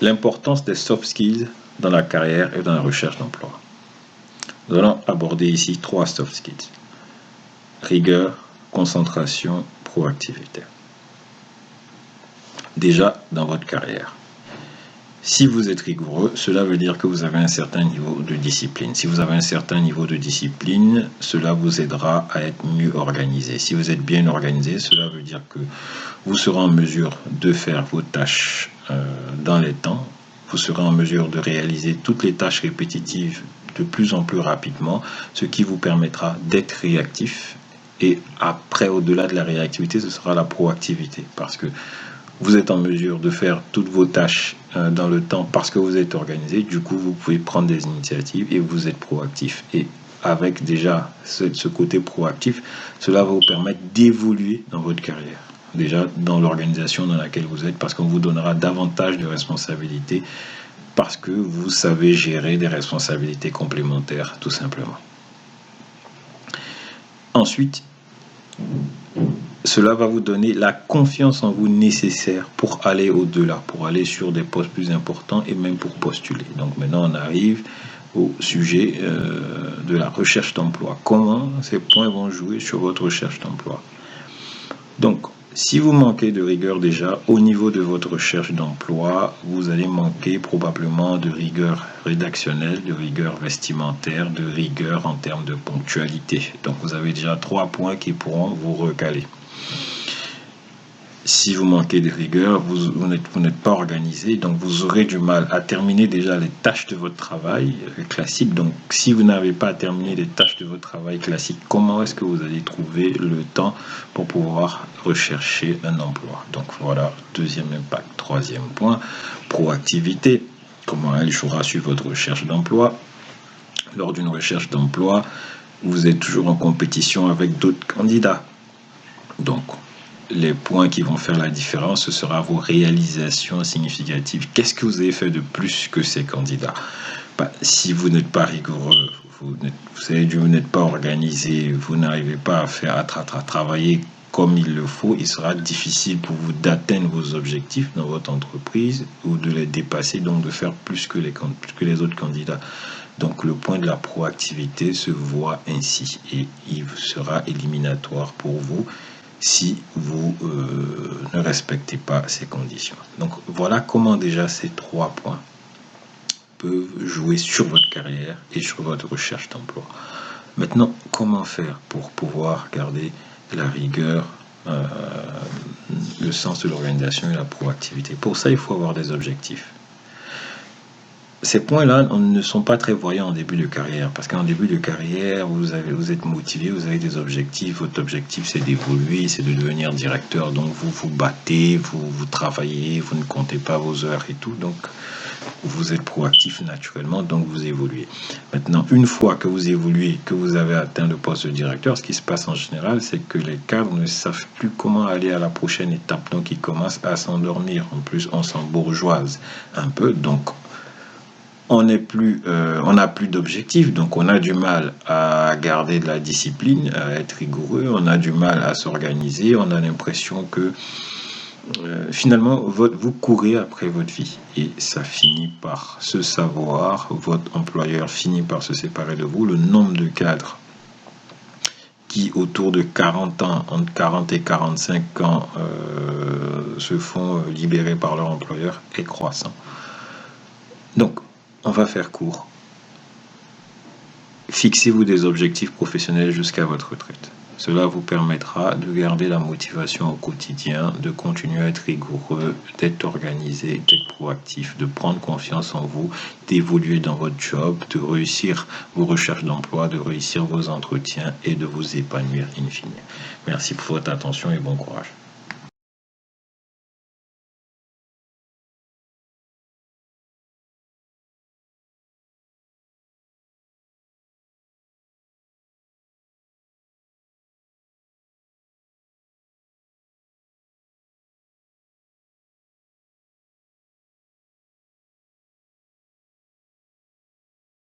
L'importance des soft skills dans la carrière et dans la recherche d'emploi. Nous allons aborder ici 3 soft skills. Rigueur, concentration, proactivité. Déjà, dans votre carrière. Si vous êtes rigoureux, cela veut dire que vous avez un certain niveau de discipline. Si vous avez un certain niveau de discipline, cela vous aidera à être mieux organisé. Si vous êtes bien organisé, cela veut dire que vous serez en mesure de faire vos tâches dans les temps. Vous serez en mesure de réaliser toutes les tâches répétitives de plus en plus rapidement, ce qui vous permettra d'être réactif. Et après, au-delà de la réactivité, ce sera la proactivité. Parce que vous êtes en mesure de faire toutes vos tâches dans le temps parce que vous êtes organisé. Du coup, vous pouvez prendre des initiatives et vous êtes proactif. Et avec déjà ce côté proactif, cela va vous permettre d'évoluer dans votre carrière. Déjà dans l'organisation dans laquelle vous êtes, parce qu'on vous donnera davantage de responsabilités parce que vous savez gérer des responsabilités complémentaires, tout simplement. Ensuite, cela va vous donner la confiance en vous nécessaire pour aller au-delà, pour aller sur des postes plus importants et même pour postuler. Donc maintenant, on arrive au sujet de la recherche d'emploi. Comment ces points vont jouer sur votre recherche d'emploi? Donc, si vous manquez de rigueur déjà au niveau de votre recherche d'emploi, vous allez manquer probablement de rigueur rédactionnelle, de rigueur vestimentaire, de rigueur en termes de ponctualité. Donc, vous avez déjà 3 points qui pourront vous recaler. Si vous manquez de rigueur, vous n'êtes pas organisé, donc vous aurez du mal à terminer déjà les tâches de votre travail classique. Donc, si vous n'avez pas terminé les tâches de votre travail classique, comment est-ce que vous allez trouver le temps pour pouvoir rechercher un emploi? Donc, voilà, deuxième impact. Troisième point, proactivité. Comment elle jouera sur votre recherche d'emploi? Lors d'une recherche d'emploi, vous êtes toujours en compétition avec d'autres candidats. Donc, les points qui vont faire la différence, ce sera vos réalisations significatives. Qu'est-ce que vous avez fait de plus que ces candidats? Si vous n'êtes pas rigoureux, vous n'êtes pas organisé, vous n'arrivez pas à travailler comme il le faut, il sera difficile pour vous d'atteindre vos objectifs dans votre entreprise ou de les dépasser, donc de faire plus que les autres candidats. Donc le point de la proactivité se voit ainsi et il sera éliminatoire pour vous si vous ne respectez pas ces conditions. Donc voilà comment déjà ces 3 points peuvent jouer sur votre carrière et sur votre recherche d'emploi. Maintenant, comment faire pour pouvoir garder la rigueur, le sens de l'organisation et la proactivité? Pour ça, il faut avoir des objectifs. Ces points-là ne sont pas très voyants en début de carrière, parce qu'en début de carrière, vous êtes motivé, vous avez des objectifs. Votre objectif, c'est d'évoluer, c'est de devenir directeur. Donc, vous vous battez, vous travaillez, vous ne comptez pas vos heures et tout. Donc, vous êtes proactif naturellement, donc vous évoluez. Maintenant, une fois que vous évoluez, que vous avez atteint le poste de directeur, ce qui se passe en général, c'est que les cadres ne savent plus comment aller à la prochaine étape. Donc, ils commencent à s'endormir. En plus, on s'embourgeoise un peu. Donc, on n'a plus d'objectifs, donc on a du mal à garder de la discipline, à être rigoureux, on a du mal à s'organiser, on a l'impression que finalement vous courez après votre vie et ça finit par se savoir, votre employeur finit par se séparer de vous. Le nombre de cadres qui autour de 40 ans, entre 40 et 45 ans, se font libérer par leur employeur est croissant. Donc, on va faire court. Fixez-vous des objectifs professionnels jusqu'à votre retraite. Cela vous permettra de garder la motivation au quotidien, de continuer à être rigoureux, d'être organisé, d'être proactif, de prendre confiance en vous, d'évoluer dans votre job, de réussir vos recherches d'emploi, de réussir vos entretiens et de vous épanouir in fine. Merci pour votre attention et bon courage.